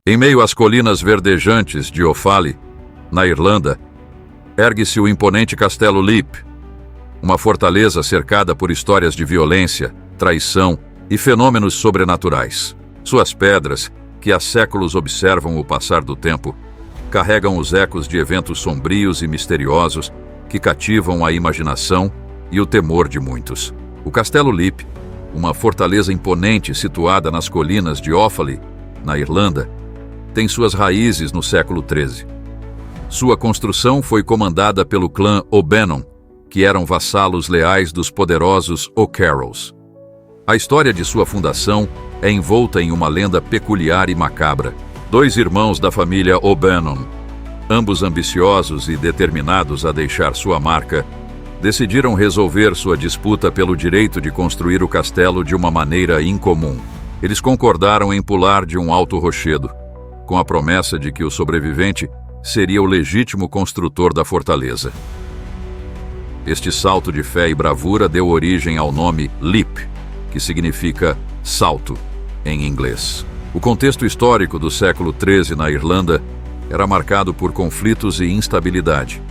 Em meio às colinas verdejantes de Offaly, na Irlanda, ergue-se o imponente Castelo Leap, uma fortaleza cercada por histórias de violência, traição e fenômenos sobrenaturais. Suas pedras, que há séculos observam o passar do tempo, carregam os ecos de eventos sombrios e misteriosos que cativam a imaginação e o temor de muitos. O Castelo Leap, uma fortaleza imponente situada nas colinas de Offaly, na Irlanda, tem suas raízes no século XIII. Sua construção foi comandada pelo clã O'Bannon, que eram vassalos leais dos poderosos O'Carrolls. A história de sua fundação é envolta em uma lenda peculiar e macabra. 2 irmãos da família O'Bannon, ambos ambiciosos e determinados a deixar sua marca, decidiram resolver sua disputa pelo direito de construir o castelo de uma maneira incomum. Eles concordaram em pular de um alto rochedo, com a promessa de que o sobrevivente seria o legítimo construtor da fortaleza. Este salto de fé e bravura deu origem ao nome Leap, que significa salto em inglês. O contexto histórico do século XIII na Irlanda era marcado por conflitos e instabilidade.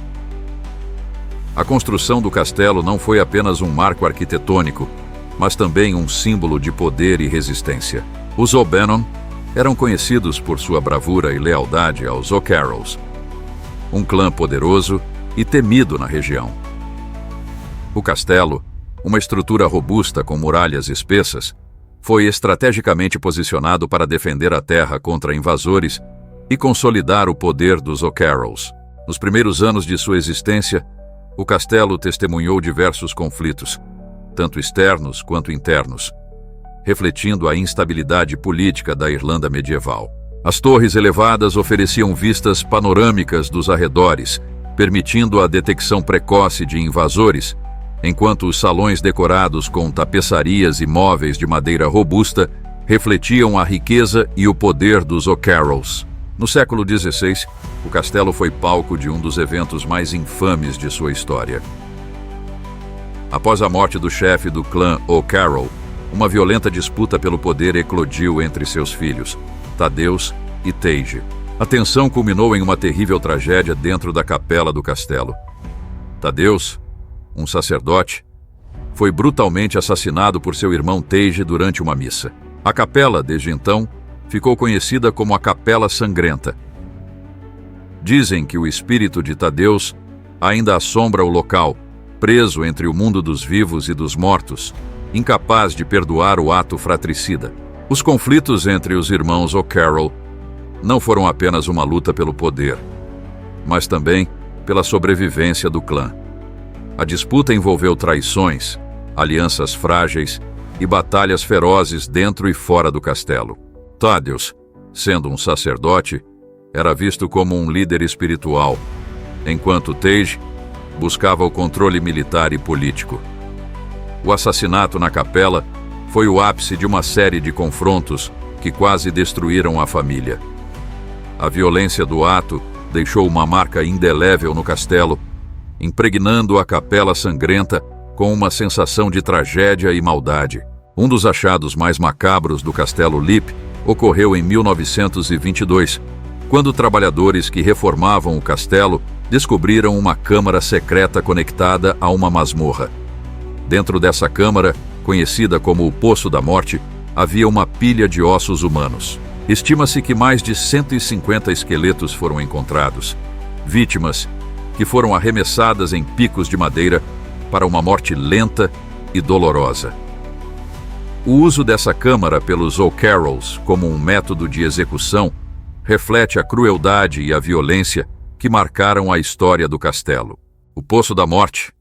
A construção do castelo não foi apenas um marco arquitetônico, mas também um símbolo de poder e resistência. Os O'Bannon eram conhecidos por sua bravura e lealdade aos O'Carrolls, um clã poderoso e temido na região. O castelo, uma estrutura robusta com muralhas espessas, foi estrategicamente posicionado para defender a terra contra invasores e consolidar o poder dos O'Carrolls. Nos primeiros anos de sua existência, o castelo testemunhou diversos conflitos, tanto externos quanto internos, refletindo a instabilidade política da Irlanda medieval. As torres elevadas ofereciam vistas panorâmicas dos arredores, permitindo a detecção precoce de invasores, enquanto os salões decorados com tapeçarias e móveis de madeira robusta refletiam a riqueza e o poder dos O'Carrolls. No século XVI, o castelo foi palco de um dos eventos mais infames de sua história. Após a morte do chefe do clã O'Carroll, uma violenta disputa pelo poder eclodiu entre seus filhos, Thaddeus e Taige. A tensão culminou em uma terrível tragédia dentro da capela do castelo. Thaddeus, um sacerdote, foi brutalmente assassinado por seu irmão Taige durante uma missa. A capela, desde então, ficou conhecida como a Capela Sangrenta. Dizem que o espírito de Thaddeus ainda assombra o local, preso entre o mundo dos vivos e dos mortos, incapaz de perdoar o ato fratricida. Os conflitos entre os irmãos O'Carroll não foram apenas uma luta pelo poder, mas também pela sobrevivência do clã. A disputa envolveu traições, alianças frágeis e batalhas ferozes dentro e fora do castelo. Thaddeus, sendo um sacerdote, era visto como um líder espiritual, enquanto Taige buscava o controle militar e político. O assassinato na capela foi o ápice de uma série de confrontos que quase destruíram a família. A violência do ato deixou uma marca indelével no castelo, impregnando a Capela Sangrenta com uma sensação de tragédia e maldade. Um dos achados mais macabros do Castelo Leap ocorreu em 1922, quando trabalhadores que reformavam o castelo descobriram uma câmara secreta conectada a uma masmorra. Dentro dessa câmara, conhecida como o Poço da Morte, havia uma pilha de ossos humanos. Estima-se que mais de 150 esqueletos foram encontrados, vítimas que foram arremessadas em picos de madeira para uma morte lenta e dolorosa. O uso dessa câmara pelos O'Carrolls como um método de execução reflete a crueldade e a violência que marcaram a história do castelo. O Poço da Morte,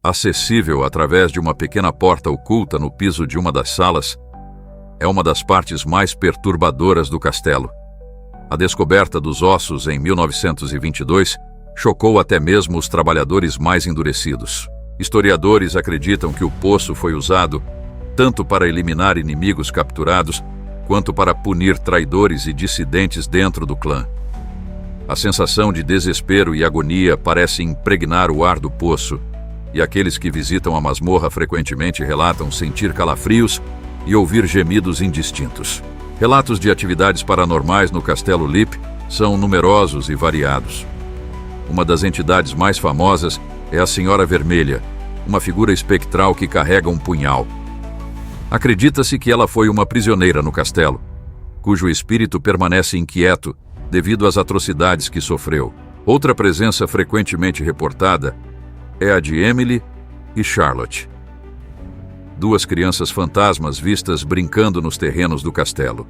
acessível através de uma pequena porta oculta no piso de uma das salas, é uma das partes mais perturbadoras do castelo. A descoberta dos ossos em 1922 chocou até mesmo os trabalhadores mais endurecidos. Historiadores acreditam que o poço foi usado tanto para eliminar inimigos capturados, quanto para punir traidores e dissidentes dentro do clã. A sensação de desespero e agonia parece impregnar o ar do poço, e aqueles que visitam a masmorra frequentemente relatam sentir calafrios e ouvir gemidos indistintos. Relatos de atividades paranormais no Castelo Leap são numerosos e variados. Uma das entidades mais famosas é a Senhora Vermelha, uma figura espectral que carrega um punhal. Acredita-se que ela foi uma prisioneira no castelo, cujo espírito permanece inquieto devido às atrocidades que sofreu. Outra presença frequentemente reportada é a de Emily e Charlotte, duas crianças fantasmas vistas brincando nos terrenos do castelo.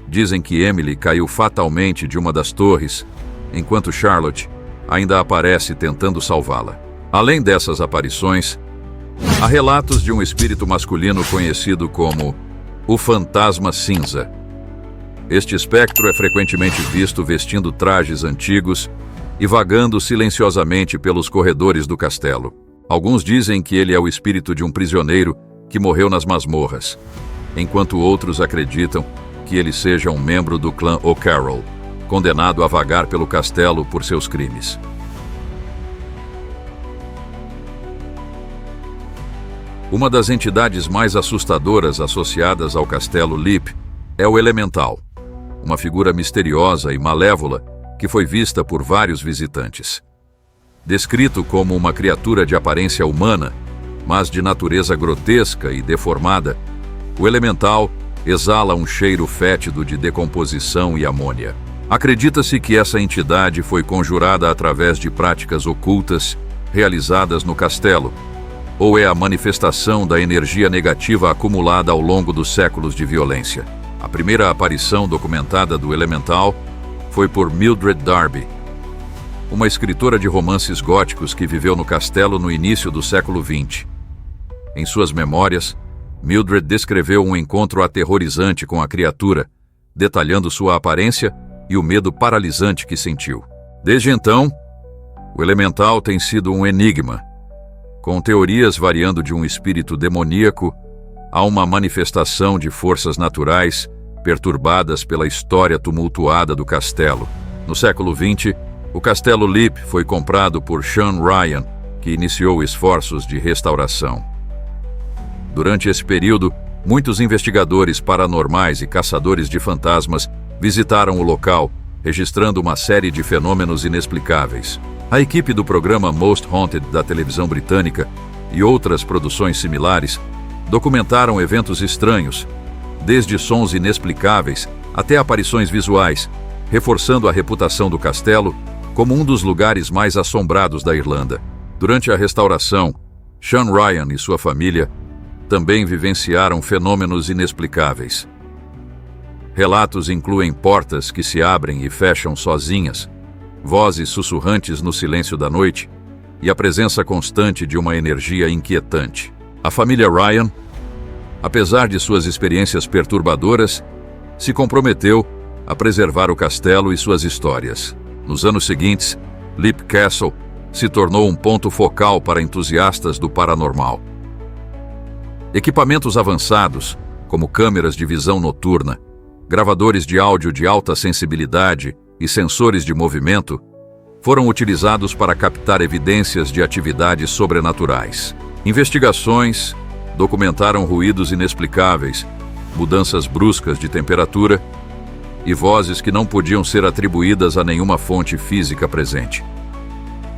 Dizem que Emily caiu fatalmente de uma das torres, enquanto Charlotte ainda aparece tentando salvá-la. Além dessas aparições, há relatos de um espírito masculino conhecido como o Fantasma Cinza. Este espectro é frequentemente visto vestindo trajes antigos e vagando silenciosamente pelos corredores do castelo. Alguns dizem que ele é o espírito de um prisioneiro que morreu nas masmorras, enquanto outros acreditam que ele seja um membro do clã O'Carroll, condenado a vagar pelo castelo por seus crimes. Uma das entidades mais assustadoras associadas ao Castelo Leap é o Elemental, uma figura misteriosa e malévola que foi vista por vários visitantes. Descrito como uma criatura de aparência humana, mas de natureza grotesca e deformada, o Elemental exala um cheiro fétido de decomposição e amônia. Acredita-se que essa entidade foi conjurada através de práticas ocultas realizadas no castelo, ou é a manifestação da energia negativa acumulada ao longo dos séculos de violência. A primeira aparição documentada do Elemental foi por Mildred Darby, uma escritora de romances góticos que viveu no castelo no início do século XX. Em suas memórias, Mildred descreveu um encontro aterrorizante com a criatura, detalhando sua aparência e o medo paralisante que sentiu. Desde então, o Elemental tem sido um enigma, com teorias variando de um espírito demoníaco a uma manifestação de forças naturais perturbadas pela história tumultuada do castelo. No século XX, o Castelo Leap foi comprado por Sean Ryan, que iniciou esforços de restauração. Durante esse período, muitos investigadores paranormais e caçadores de fantasmas visitaram o local, registrando uma série de fenômenos inexplicáveis. A equipe do programa Most Haunted da televisão britânica e outras produções similares documentaram eventos estranhos, desde sons inexplicáveis até aparições visuais, reforçando a reputação do castelo como um dos lugares mais assombrados da Irlanda. Durante a restauração, Sean Ryan e sua família também vivenciaram fenômenos inexplicáveis. Relatos incluem portas que se abrem e fecham sozinhas, vozes sussurrantes no silêncio da noite e a presença constante de uma energia inquietante. A família Ryan, apesar de suas experiências perturbadoras, se comprometeu a preservar o castelo e suas histórias. Nos anos seguintes, Leap Castle se tornou um ponto focal para entusiastas do paranormal. Equipamentos avançados, como câmeras de visão noturna, gravadores de áudio de alta sensibilidade e sensores de movimento, foram utilizados para captar evidências de atividades sobrenaturais. Investigações documentaram ruídos inexplicáveis, mudanças bruscas de temperatura e vozes que não podiam ser atribuídas a nenhuma fonte física presente.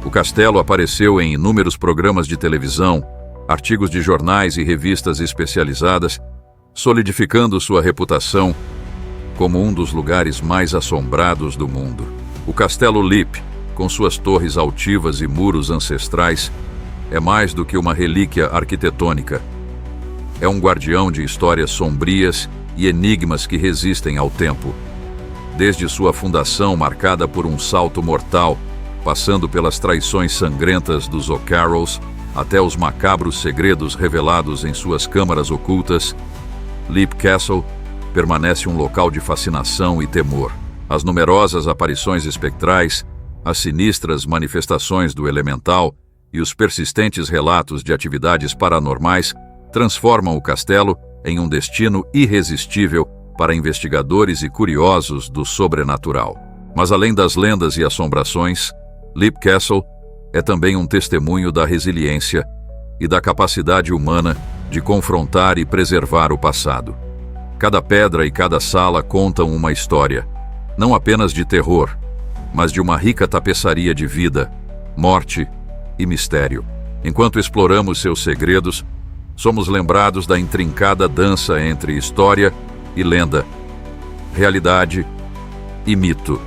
O castelo apareceu em inúmeros programas de televisão, artigos de jornais e revistas especializadas, solidificando sua reputação como um dos lugares mais assombrados do mundo. O Castelo Leap, com suas torres altivas e muros ancestrais, é mais do que uma relíquia arquitetônica. É um guardião de histórias sombrias e enigmas que resistem ao tempo. Desde sua fundação marcada por um salto mortal, passando pelas traições sangrentas dos O'Carrolls, até os macabros segredos revelados em suas câmaras ocultas, Leap Castle permanece um local de fascinação e temor. As numerosas aparições espectrais, as sinistras manifestações do Elemental e os persistentes relatos de atividades paranormais transformam o castelo em um destino irresistível para investigadores e curiosos do sobrenatural. Mas além das lendas e assombrações, Leap Castle é também um testemunho da resiliência e da capacidade humana de confrontar e preservar o passado. Cada pedra e cada sala contam uma história, não apenas de terror, mas de uma rica tapeçaria de vida, morte e mistério. Enquanto exploramos seus segredos, somos lembrados da intrincada dança entre história e lenda, realidade e mito.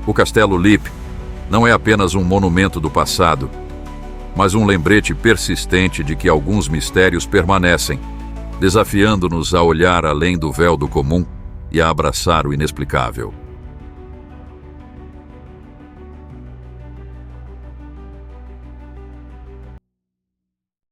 O Castelo Leap não é apenas um monumento do passado, mas um lembrete persistente de que alguns mistérios permanecem, desafiando-nos a olhar além do véu do comum e a abraçar o inexplicável.